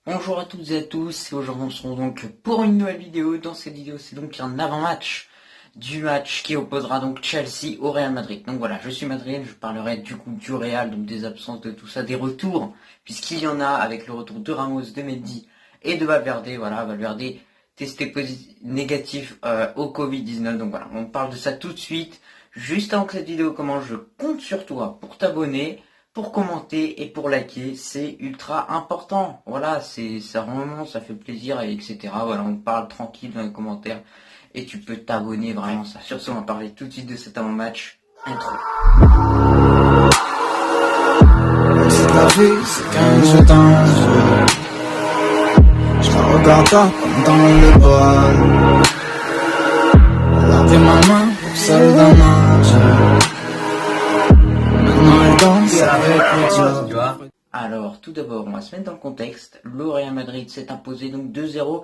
Bonjour à toutes et à tous, et aujourd'hui on se retrouve donc pour une nouvelle vidéo. Dans cette vidéo, c'est donc un avant-match du match qui opposera donc Chelsea au Real Madrid. Donc voilà, je suis madrilène, je parlerai du coup du Real, donc des absences, de tout ça, des retours, puisqu'il y en a avec le retour de Ramos, de Mendy et de Valverde. Voilà, Valverde testé négatif au Covid-19. Donc voilà, on parle de ça tout de suite. Juste avant que cette vidéo commence, je compte sur toi pour t'abonner, pour commenter et pour liker, c'est ultra important. Voilà, ça vraiment, ça fait plaisir, et etc. Voilà, on parle tranquille dans les commentaires et tu peux t'abonner vraiment ça. Sur ce, on va parler tout de suite de cet avant-match. Intro. C'est la vie, c'est qu'un jeu dangereux. Je te regarde pas pendant le bol. Lavez ma main pour celle d'un ange. Maintenant elle danse avec le diable. Alors, tout d'abord, on va se mettre dans le contexte. Le Real Madrid s'est imposé donc 2-0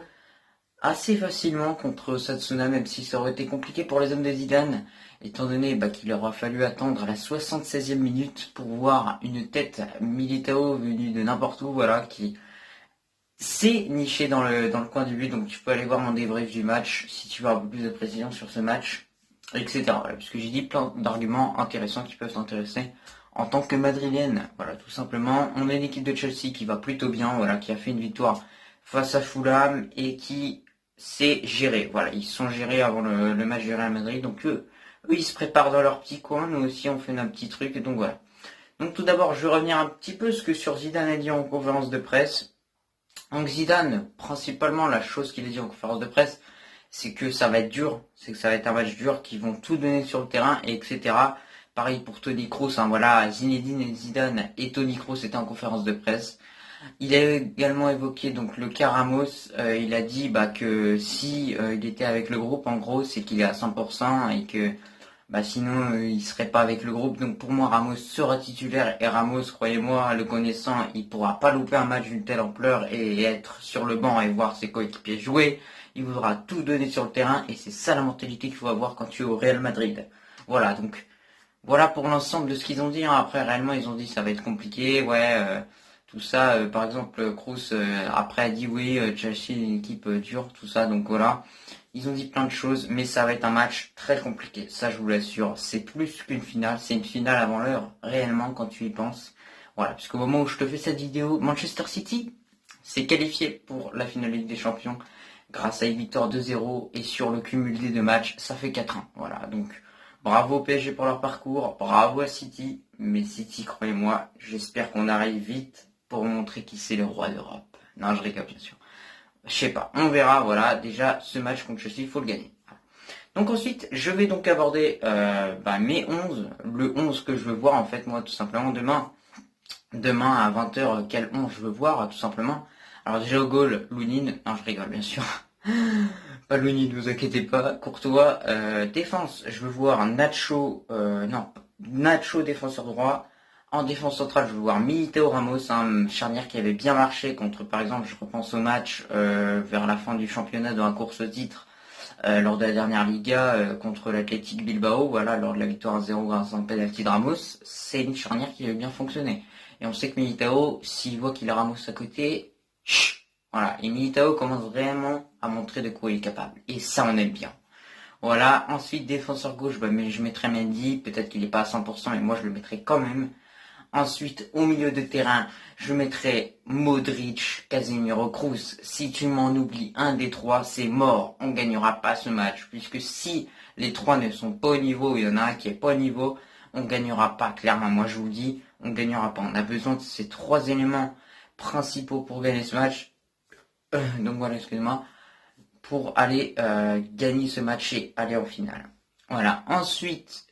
assez facilement contre Sassuolo, même si ça aurait été compliqué pour les hommes de Zidane, étant donné qu'il aura fallu attendre à la 76e minute pour voir une tête Militao venue de n'importe où, voilà, qui s'est niché dans le coin du but. Donc tu peux aller voir mon débrief du match si tu veux avoir plus de précision sur ce match, etc. Voilà, puisque j'ai dit plein d'arguments intéressants qui peuvent t'intéresser en tant que madrilène. Voilà, tout simplement, on a une équipe de Chelsea qui va plutôt bien, voilà, qui a fait une victoire face à Fulham et qui s'est géré. Voilà, ils sont gérés avant le match du Real Madrid. Donc eux, ils se préparent dans leur petit coin. Nous aussi, on fait un petit truc. Donc voilà. Donc tout d'abord, je vais revenir un petit peu ce que sur Zidane a dit en conférence de presse. Donc Zidane, principalement, la chose qu'il a dit en conférence de presse, c'est que ça va être dur, c'est que ça va être un match dur, qu'ils vont tout donner sur le terrain, et etc. Pareil pour Toni Kroos, hein, voilà, Zinedine Zidane et Toni Kroos étaient en conférence de presse. Il a également évoqué donc le cas Ramos. Il a dit que si il était avec le groupe, en gros, c'est qu'il est à 100% et que sinon il serait pas avec le groupe. Donc pour moi, Ramos sera titulaire, et Ramos, croyez-moi, le connaissant, il pourra pas louper un match d'une telle ampleur et être sur le banc et voir ses coéquipiers jouer. Il voudra tout donner sur le terrain, et c'est ça la mentalité qu'il faut avoir quand tu es au Real Madrid. Voilà, donc voilà pour l'ensemble de ce qu'ils ont dit, hein. Après, réellement, ils ont dit ça va être compliqué, ouais, tout ça. Par exemple, Kroos, après, a dit oui, Chelsea est une équipe dure, tout ça. Donc voilà, ils ont dit plein de choses, mais ça va être un match très compliqué, ça je vous l'assure. C'est plus qu'une finale, c'est une finale avant l'heure, réellement, quand tu y penses. Voilà, puisqu'au moment où je te fais cette vidéo, Manchester City s'est qualifié pour la finale Ligue des Champions grâce à une victoire 2-0, et sur le cumul des deux matchs, ça fait 4-1. Voilà, donc bravo au PSG pour leur parcours, bravo à City, mais City, croyez-moi, j'espère qu'on arrive vite pour montrer qui c'est le roi d'Europe. Non, je rigole bien sûr. Je sais pas, on verra, voilà, déjà ce match contre Chelsea, il faut le gagner. Donc ensuite, je vais donc aborder mes 11, le 11 que je veux voir en fait moi tout simplement demain à 20h, quel 11 je veux voir tout simplement. Alors déjà au goal, Lounine, non je rigole bien sûr. Pas Lounine, ne vous inquiétez pas. Courtois, défense, je veux voir Nacho, Nacho défenseur droit. En défense centrale, je veux voir Militao Ramos, un charnière qui avait bien marché contre, par exemple, je repense au match vers la fin du championnat dans la course au titre, lors de la dernière Liga contre l'Athletic Bilbao, voilà, lors de la victoire 1-0 grâce à un penalty de Ramos. C'est une charnière qui avait bien fonctionné. Et on sait que Militao, s'il voit qu'il a Ramos à côté, voilà, et Militao commence vraiment à montrer de quoi il est capable. Et ça, on aime bien. Voilà, ensuite, défenseur gauche, mais je mettrai Mendy, peut-être qu'il n'est pas à 100%, mais moi je le mettrai quand même. Ensuite, au milieu de terrain, je mettrai Modric, Casemiro, Kroos. Si tu m'en oublies un des trois, c'est mort. On ne gagnera pas ce match. Puisque si les trois ne sont pas au niveau, il y en a un qui est pas au niveau, on ne gagnera pas. Clairement, moi je vous le dis, on ne gagnera pas. On a besoin de ces trois éléments principaux pour gagner ce match. Donc voilà, excusez-moi. Pour aller gagner ce match et aller en finale. Voilà, ensuite,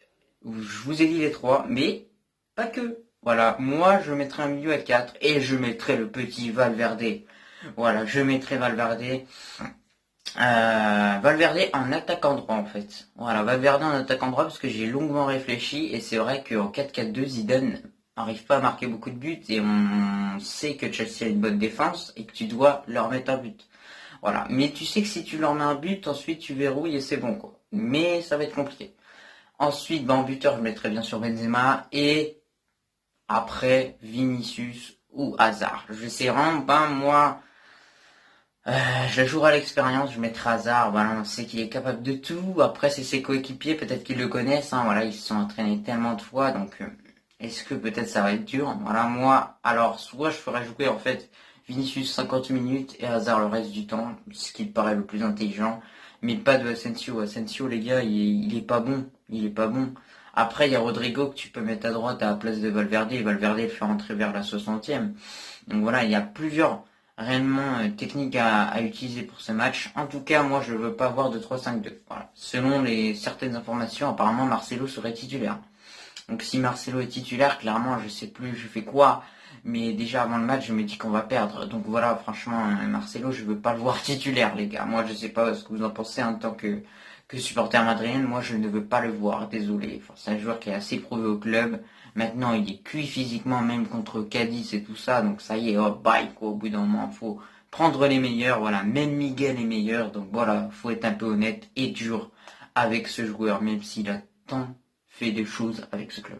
je vous ai dit les trois, mais pas que. Voilà, moi je mettrai un milieu à 4 et je mettrai le petit Valverde. Voilà, je mettrai Valverde. Valverde en attaquant droit en fait. Voilà, Valverde en attaquant droit parce que j'ai longuement réfléchi, et c'est vrai qu'en 4-4-2, Zidane n'arrive pas à marquer beaucoup de buts, et on sait que Chelsea a une bonne défense et que tu dois leur mettre un but. Voilà, mais tu sais que si tu leur mets un but, ensuite tu verrouilles et c'est bon quoi. Mais ça va être compliqué. Ensuite, en buteur, je mettrai bien sûr Benzema, et après Vinicius ou Hazard. Je sais vraiment pas moi Je la jouerai à l'expérience, je mettrai Hazard, voilà, on sait qu'il est capable de tout. Après, c'est ses coéquipiers, peut-être qu'ils le connaissent, hein, voilà, ils se sont entraînés tellement de fois, donc est-ce que peut-être ça va être dur? Voilà, moi, alors, soit je ferais jouer en fait Vinicius 50 minutes et Hazard le reste du temps, ce qui me paraît le plus intelligent, mais pas de Asensio. Asensio, les gars, il est pas bon, il est pas bon. Après, il y a Rodrigo que tu peux mettre à droite à la place de Valverde, et Valverde le fait rentrer vers la 60e. Donc voilà, il y a plusieurs réellement technique à utiliser pour ce match. En tout cas, moi, je veux pas voir de 3-5-2. Voilà. Selon les certaines informations, apparemment, Marcelo serait titulaire. Donc si Marcelo est titulaire, clairement, je sais plus je fais quoi. Mais déjà avant le match, je me dis qu'on va perdre. Donc voilà, franchement, Marcelo, je veux pas le voir titulaire, les gars. Moi, je sais pas ce que vous en pensez en tant que supporter madrilène. Moi, je ne veux pas le voir. Désolé. Enfin, c'est un joueur qui est assez prouvé au club. Maintenant, il est cuit physiquement, même contre Cadiz et tout ça. Donc ça y est, oh, bye, quoi. Au bout d'un moment, faut prendre les meilleurs. Voilà, même Miguel est meilleur. Donc voilà, faut être un peu honnête et dur avec ce joueur, même s'il a tant fait des choses avec ce club.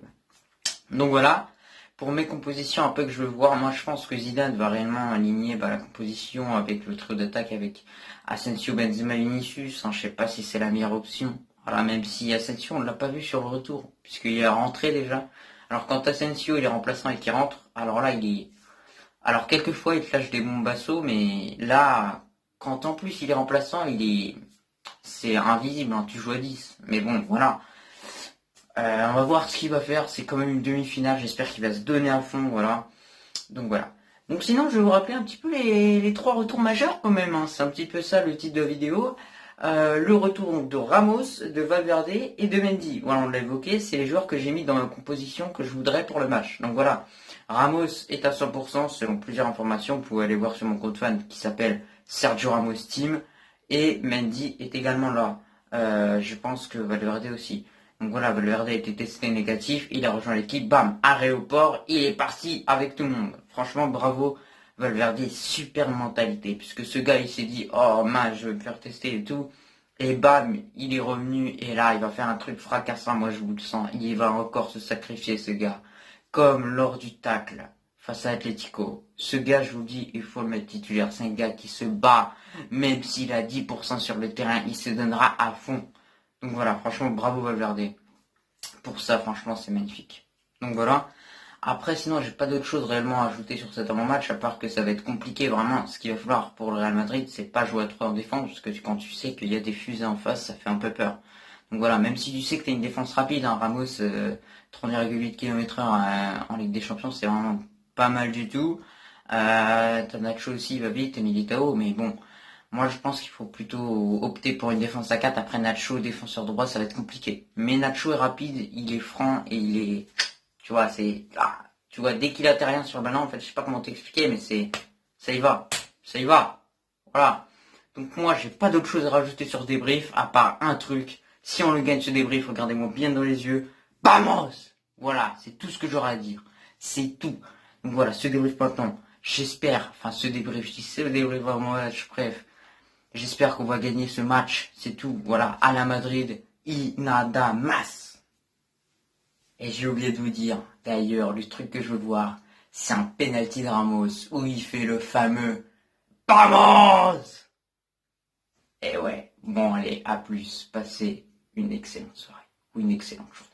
Donc voilà, pour mes compositions un peu que je veux voir, moi je pense que Zidane va réellement aligner la composition avec le trio d'attaque avec Asensio, Benzema, Vinicius. Je sais pas si c'est la meilleure option. Voilà, même si Asensio on l'a pas vu sur le retour, puisqu'il est rentré déjà. Alors quand Asensio il est remplaçant et qu'il rentre, alors là il est... Alors quelquefois il flash des bombassos, mais là, quand en plus il est remplaçant, il est... C'est invisible, hein, tu joues à 10. Mais bon, voilà. On va voir ce qu'il va faire. C'est quand même une demi-finale. J'espère qu'il va se donner à fond. Voilà. Donc voilà. Donc sinon, je vais vous rappeler un petit peu les trois retours majeurs quand même, hein. C'est un petit peu ça le titre de la vidéo. Le retour donc, de Ramos, de Valverde et de Mendy. Voilà, on l'a évoqué. C'est les joueurs que j'ai mis dans la composition que je voudrais pour le match. Donc voilà. Ramos est à 100% selon plusieurs informations. Vous pouvez aller voir sur mon compte fan qui s'appelle Sergio Ramos Team. Et Mendy est également là. Je pense que Valverde aussi. Donc voilà, Valverde a été testé négatif, il a rejoint l'équipe, bam, aéroport, il est parti avec tout le monde. Franchement, bravo, Valverde, super mentalité, puisque ce gars, il s'est dit, oh mince, je vais me faire tester et tout. Et bam, il est revenu, et là, il va faire un truc fracassant, moi je vous le sens, il va encore se sacrifier, ce gars. Comme lors du tacle face à Atlético. Ce gars, je vous dis, il faut le mettre titulaire, c'est un gars qui se bat, même s'il a 10% sur le terrain, il se donnera à fond. Donc voilà, franchement, bravo Valverde. Pour ça, franchement, c'est magnifique. Donc voilà. Après, sinon, j'ai pas d'autre chose réellement à ajouter sur cet avant-match, à part que ça va être compliqué, vraiment. Ce qu'il va falloir pour le Real Madrid, c'est pas jouer à 3 en défense, parce que quand tu sais qu'il y a des fusées en face, ça fait un peu peur. Donc voilà, même si tu sais que t'as une défense rapide, hein, Ramos, 30,8 km/h en Ligue des Champions, c'est vraiment pas mal du tout. T'as Nacho aussi, il va vite, et Militao, mais bon, moi, je pense qu'il faut plutôt opter pour une défense à 4. Après, Nacho, défenseur droit, ça va être compliqué. Mais Nacho est rapide, il est franc et il est... Tu vois, c'est... Ah, tu vois, dès qu'il atterrit rien sur le ballon, en fait, je sais pas comment t'expliquer, mais c'est... Ça y va. Ça y va. Voilà. Donc moi, j'ai pas d'autre chose à rajouter sur ce débrief, à part un truc. Si on le gagne ce débrief, regardez-moi bien dans les yeux. Vamos! Voilà, c'est tout ce que j'aurai à dire. C'est tout. Donc voilà, ce débrief maintenant. J'espère, enfin ce débrief, je dis ce débrief vraiment, bref. J'espère qu'on va gagner ce match, c'est tout. Voilà, à la Madrid, y nada más. Et j'ai oublié de vous dire, d'ailleurs, le truc que je veux voir, c'est un penalty de Ramos où il fait le fameux Vamos! Et ouais, bon allez, à plus, passez une excellente soirée ou une excellente journée.